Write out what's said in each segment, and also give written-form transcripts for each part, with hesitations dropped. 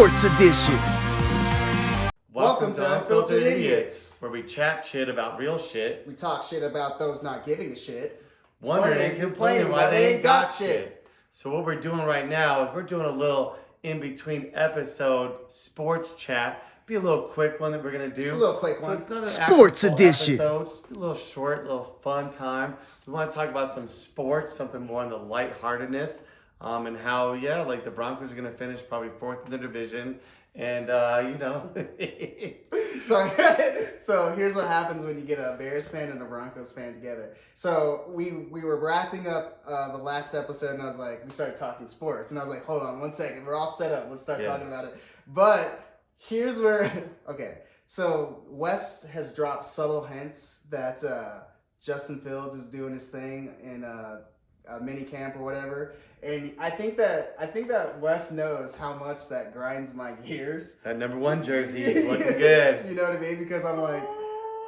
Sports Edition. Welcome to Unfiltered Idiots, where we chat shit about real shit. We talk shit about those not giving a shit. Wondering and complaining why they ain't got shit. So what we're doing right now is we're doing a little in-between episode sports chat. Be a little quick one that we're going to do. Just a little quick one. So it's not an Sports Edition. Episode, just a little short, little fun time. We want to talk about some sports, something more on the lightheartedness, and how, like the Broncos are going to finish probably fourth in the division. And, So here's what happens when you get a Bears fan and a Broncos fan together. So we were wrapping up the last episode, and I was like, we started talking sports. And I was like, hold on 1 second. We're all set up. Let's start talking about it. But here's where, okay. So Wes has dropped subtle hints that Justin Fields is doing his thing in a mini camp or whatever. And I think that Wes knows how much that grinds my gears. That number 1 jersey is looking good. You know what I mean? Because I'm like,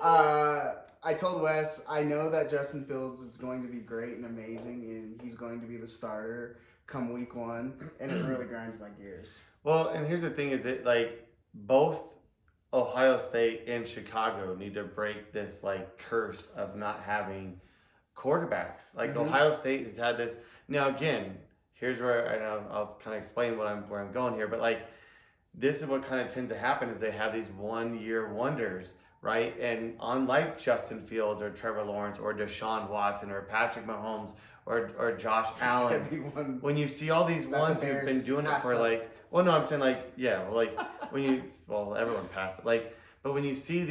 I told Wes, I know that Justin Fields is going to be great and amazing, and he's going to be the starter come week 1, and it really grinds my gears. Well, and here's the thing is that, like, both Ohio State and Chicago need to break this, like, curse of not having quarterbacks. Like, Ohio State has had this. Now, again, here's where I'll kind of explain where I'm going here. But, like, this is what kind of tends to happen is they have these one-year wonders, right? And unlike Justin Fields or Trevor Lawrence or Deshaun Watson or Patrick Mahomes or Josh Allen, when you see all these ones who've been doing it for, like, well, no, I'm saying, like, everyone passed it. Like, but when you see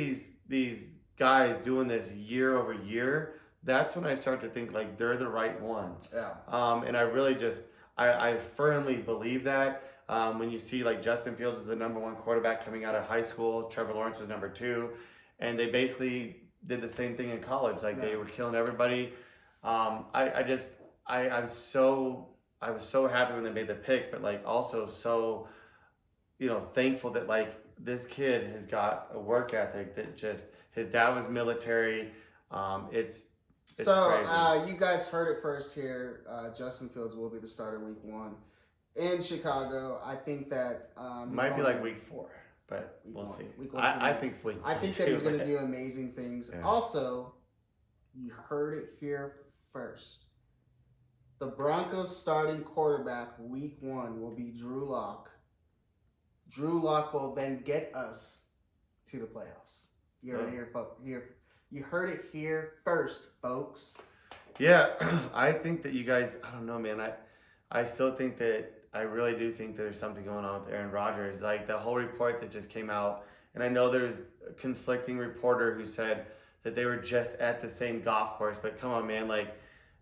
these guys doing this year over year, that's when I start to think, like, they're the right ones. Yeah. And I really just, I firmly believe that. When you see, like, Justin Fields is the number 1 quarterback coming out of high school, Trevor Lawrence is number 2, and they basically did the same thing in college. Like, they were killing everybody. I was so happy when they made the pick, but, like, also so, thankful that, like, this kid has got a work ethic that just, his dad was military. It's crazy. You guys heard it first here. Justin Fields will be the starter week 1 in Chicago. I think that might be like week 4, but we'll see. I think that he's going to do amazing things. Yeah. Also, you heard it here first. The Broncos starting quarterback week 1 will be Drew Lock. Drew Lock will then get us to the playoffs. You heard it here first, folks. Yeah, I think that you guys, I don't know, man. I still think that, I really do think there's something going on with Aaron Rodgers. Like, the whole report that just came out, and I know there's a conflicting reporter who said that they were just at the same golf course, but come on, man. Like,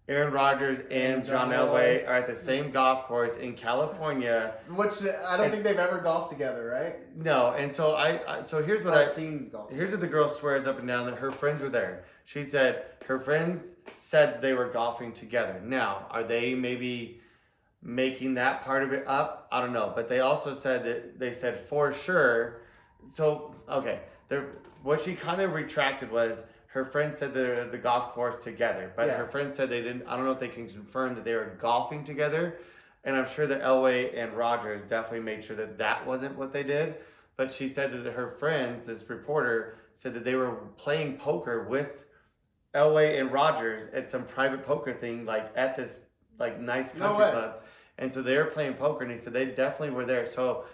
Aaron Rodgers and John Elway are at the same golf course in California. Which I don't think they've ever golfed together, right? No, and so so here's what I've seen golf. Here's what the girl swears up and down that her friends were there. She said her friends said they were golfing together. Now, are they maybe making that part of it up? I don't know, but they also said that they said for sure. So okay, what she kind of retracted was, her friend said they're at the golf course together, but her friend said they didn't. I don't know if they can confirm that they were golfing together, and I'm sure that Elway and Rodgers definitely made sure that wasn't what they did. But she said that her friends, this reporter, said that they were playing poker with Elway and Rodgers at some private poker thing, like at this like nice country club, and so they were playing poker, and he said they definitely were there. So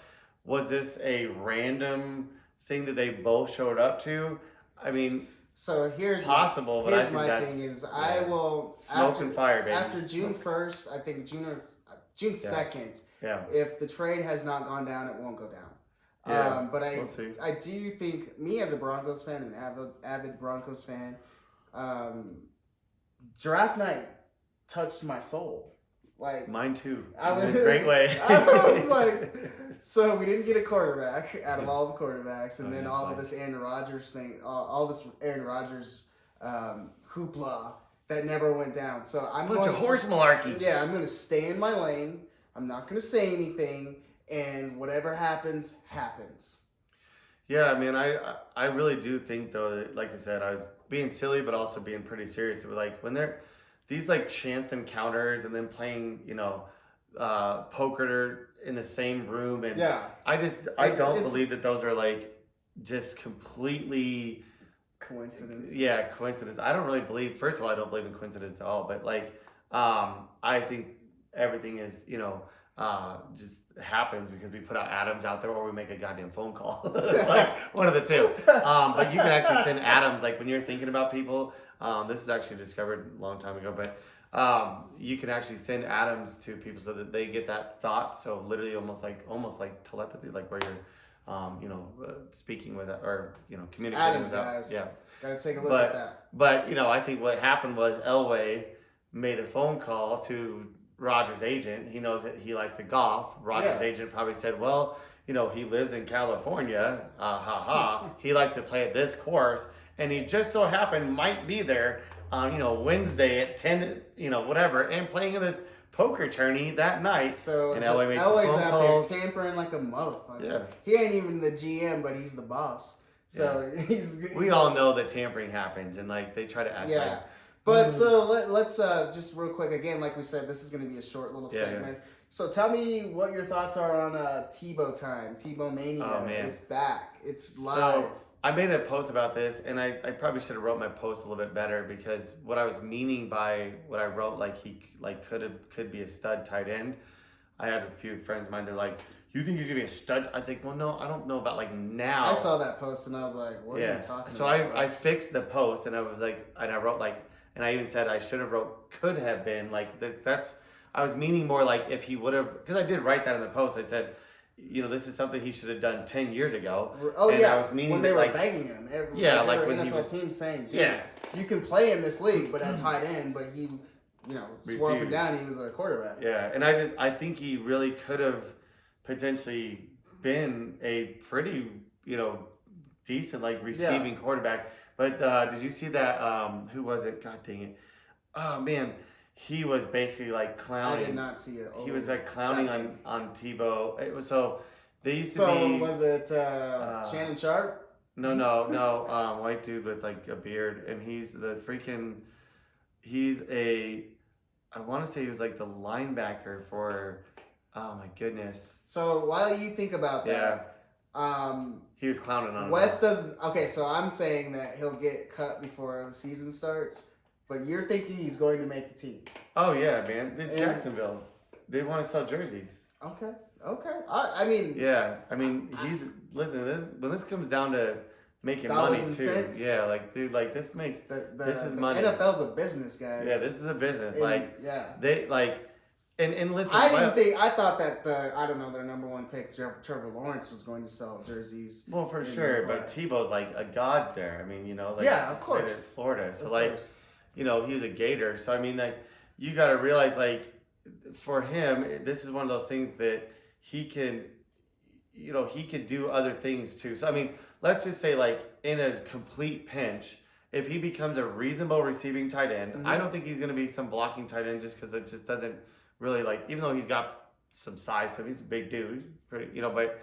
was this a random thing that they both showed up to? I mean. So here's possible, but I think my that's, thing is I will smoke and fire, baby. After June 1st, I think June 2nd. Yeah. If the trade has not gone down, it won't go down. Yeah. But we'll see. I do think, me as a Broncos fan, an avid Broncos fan, draft night touched my soul. Like, mine too. In a great way. I was like, so we didn't get a quarterback out of all the quarterbacks, and then all of this Aaron Rodgers thing, all this Aaron Rodgers hoopla that never went down. So I'm bunch of horse malarkey. Yeah, I'm going to stay in my lane. I'm not going to say anything, and whatever happens, happens. Yeah, I mean, I really do think though that, like I said, I was being silly, but also being pretty serious. It was like when they're these like chance encounters and then playing, poker in the same room, and Yeah. I It's- don't it's- believe that those are like just completely Coincidence. coincidence. I don't really believe. First of all, I don't believe in coincidence at all. But like, I think everything is just happens because we put out atoms out there, or we make a goddamn phone call. Like one of the two. But you can actually send atoms. Like when you're thinking about people, this is actually discovered a long time ago, but. You can actually send atoms to people so that they get that thought. So literally, almost like telepathy, like where you're, speaking with or communicating Atoms, with that. guys. Yeah. Gotta take a look at that. But I think what happened was Elway made a phone call to Roger's agent. He knows that he likes to golf. Roger's agent probably said, well, he lives in California. He likes to play at this course, and he just so happened might be there. Wednesday at 10, whatever, and playing in this poker tourney that night. So and Elway's out calls. there tampering like a motherfucker. Yeah. He ain't even the GM, but he's the boss. So he's we all know that tampering happens, and like they try to act like. But so let's just real quick again, like we said, this is going to be a short little segment. So tell me what your thoughts are on Tebow time. Tebow Mania is back. It's live. So, I made a post about this, and I probably should have wrote my post a little bit better, because what I was meaning by what I wrote, like he could be a stud tight end. I had a few friends of mine. They're like, "You think he's gonna be a stud?" I was like, "Well, no, I don't know about like now." I saw that post and I was like, "What are you talking so about?" So I fixed the post, and I was like, and I wrote like, and I even said I should have wrote could have been like that's. I was meaning more like if he would have, because I did write that in the post. I said, this is something he should have done 10 years ago. Oh, and yeah. I was meaning when they were like, begging him. Like when NFL he was, teams saying, dude, you can play in this league, but at tight end, but he, swore up and down, he was a quarterback. Yeah, and I think he really could have potentially been a pretty, decent, like, receiving quarterback. But did you see that, who was it? God dang it. Oh, man. He was basically like clowning. I did not see it. He was like clowning on Tebow. It was they used to be. So was it Shannon Sharp? No. White dude with like a beard, and he's I want to say he was like the linebacker for. Oh my goodness. So while you think about that, he was clowning on West doesn't. Okay, so I'm saying that he'll get cut before the season starts. But you're thinking he's going to make the team. Oh, yeah, man. It's Jacksonville. They want to sell jerseys. Okay. I mean... Yeah. I mean, when this comes down to making money, too. Cents, yeah, like, dude, like, this makes... this is money. NFL's a business, guys. Yeah, this is a business. And, they, like... And listen... I thought that their number one pick, Trevor Lawrence, was going to sell jerseys. Well, for sure. But Tebow's, like, a god there. I mean, of course. In Florida. So, he was a Gator. So, I mean, like, you got to realize, like, for him, this is one of those things that he can do other things too. So, I mean, let's just say, like, in a complete pinch, if he becomes a reasonable receiving tight end, I don't think he's going to be some blocking tight end just because it just doesn't really, like, even though he's got some size, so he's a big dude, he's pretty, but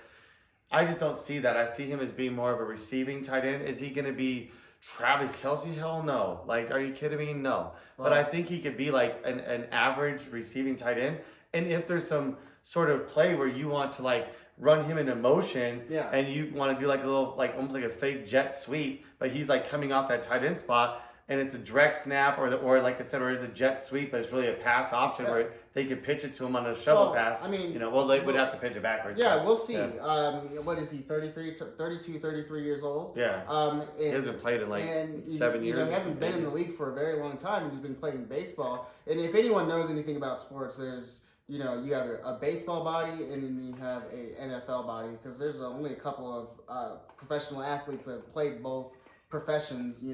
I just don't see that. I see him as being more of a receiving tight end. Is he going to be Travis Kelce? Hell no. Like, are you kidding me? No. Well, but I think he could be like an average receiving tight end. And if there's some sort of play where you want to like run him into motion and you want to do like a little, like almost like a fake jet sweep, but he's like coming off that tight end spot and it's a direct snap or like I said, or it's a jet sweep, but it's really a pass option where they could pitch it to him on a shovel pass. I mean, they would have to pitch it backwards. Yeah, we'll see. Yeah. What is he, 33 years old? Yeah. He hasn't played in like 7 years. He hasn't been in the league for a very long time. He's been playing baseball. And if anyone knows anything about sports, there's, you have a baseball body and then you have a NFL body, because there's only a couple of professional athletes that have played both professions,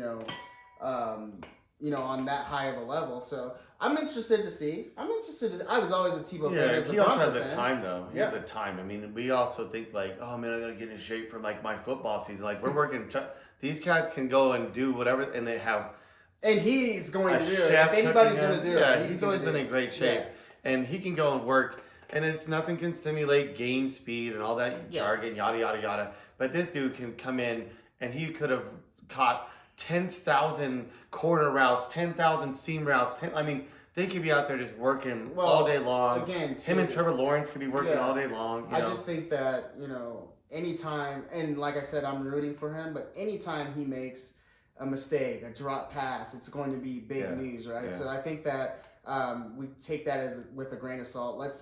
on that high of a level. So I'm interested to see. I was always a Tebow fan. As he also has the time, though. He has the time. I mean, we also think like, oh man, I gotta get in shape for like my football season. Like we're working. These guys can go and do whatever, and they have. And he's going to do it. If anybody's going to do it, he's always been in great shape, and he can go and work. And it's nothing can simulate game speed and all that jargon, yada yada yada. But this dude can come in, and he could have caught 10,000 corner routes, 10,000 seam routes. they could be out there just working Well, all day long. Again, Him and Trevor Lawrence could be working Yeah. all day long. I just think that, anytime, and like I said, I'm rooting for him, but anytime he makes a mistake, a drop pass, it's going to be big news, right? Yeah. So I think that we take that as with a grain of salt. Let's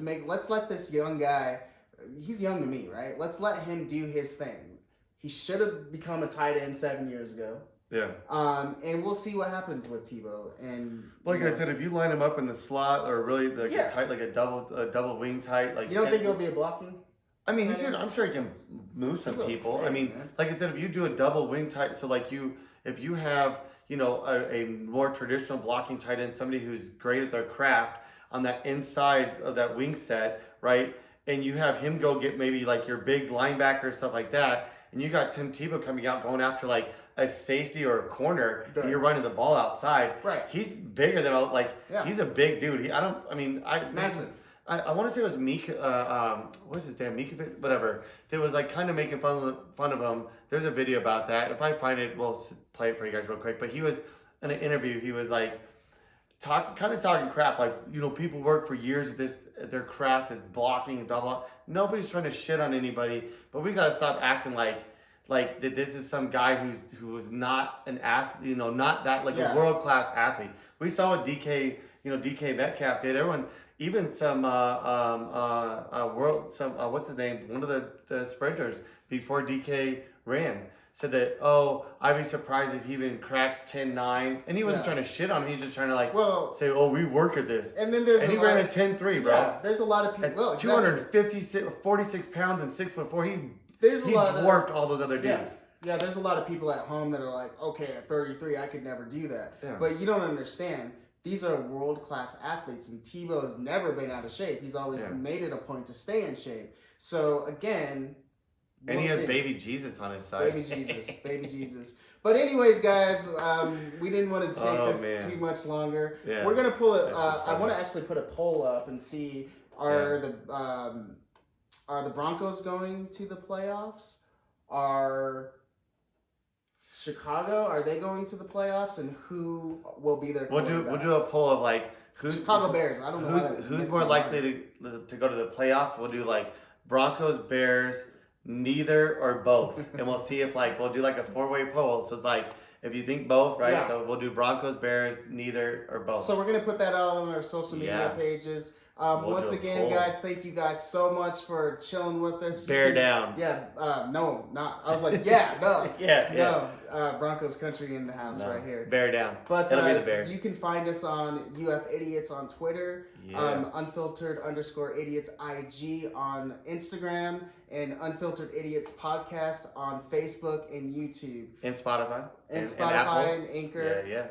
let this young guy, he's young to me, right? Let's let him do his thing. He should have become a tight end 7 years ago. Yeah. And we'll see what happens with Tebow. And like I said, if you line him up in the slot or really like Yeah. a tight, like a double wing tight, like you don't think he'll be a blocking? I mean, I'm sure he can move some Tebow's people. big, I mean, man. like I said, if you do a double wing tight, so like if you have a more traditional blocking tight end, somebody who's great at their craft on that inside of that wing set, right? And you have him go get maybe like your big linebacker stuff like that, and you got Tim Tebow coming out going after like a safety or a corner, Right. and you're running the ball outside. Right. He's bigger than he's a big dude. Massive. I want to say it was what's his name? Mikovic, whatever. That was like kind of making fun of him. There's a video about that. If I find it, we'll play it for you guys real quick. But he was in an interview. He was like talking crap. Like, people work for years at their craft and blocking and blah blah. Nobody's trying to shit on anybody, but we gotta stop acting like that this is some guy who was not an athlete. Not that a world class athlete. We saw what DK Metcalf did. Everyone. Even some what's his name? One of the sprinters before DK ran said that, I'd be surprised if he even cracks 10.9. And he wasn't trying to shit on him. He's just trying to say, we work at this. And then he ran a 10.3, bro. Yeah, there's a lot of people. Well, exactly. 46 pounds and 6'4". He dwarfed all those other dudes. Yeah, there's a lot of people at home that are like, okay, at 33, I could never do that. Yeah. But you don't understand. These are world-class athletes, and Tebow has never been out of shape. He's always made it a point to stay in shape. So, again, and he has baby Jesus on his side. Baby Jesus. But anyways, guys, we didn't want to take this too much longer. Yeah. We're going to pull it. I want to actually put a poll up and see, are the Broncos going to the playoffs? Are Chicago, are they going to the playoffs, and who will be their quarterbacks? We'll do a poll of who's Chicago Bears. I don't know who's more likely to go to the playoffs. We'll do Broncos, Bears, neither or both, and we'll see if we'll do a 4-way poll. So it's if you think both, right? Yeah. So we'll do Broncos, Bears, neither or both. So we're gonna put that out on our social media pages. Once again, guys, thank you guys so much for chilling with us. Bear down. Yeah, no, not. I was like, no. No, Broncos country in the house right here. Bear down. But it'll be the Bears. You can find us on UF Idiots on Twitter, Unfiltered_Idiots IG on Instagram, and Unfiltered Idiots Podcast on Facebook and YouTube. And Spotify. And Spotify and Anchor. Yeah.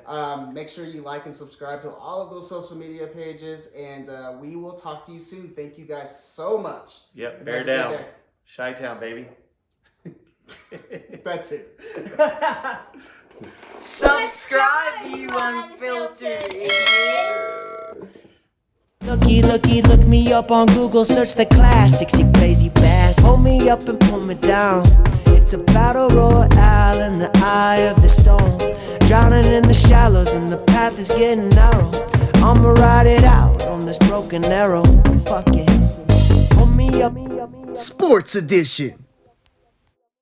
Make sure you like and subscribe to all of those social media pages, and we will talk to you soon. Thank you guys so much. Yep, bear down. Chi-Town, baby. That's it. Subscribe, you unfiltered idiots. Look me up on Google, search the classics, you crazy blast. Hold me up and pull me down. It's a battle royale in the eye of the storm. Drowning in the shallows when the path is getting narrow. I'ma ride it out on this broken arrow. Fuck it. Hold me up. Sports Edition.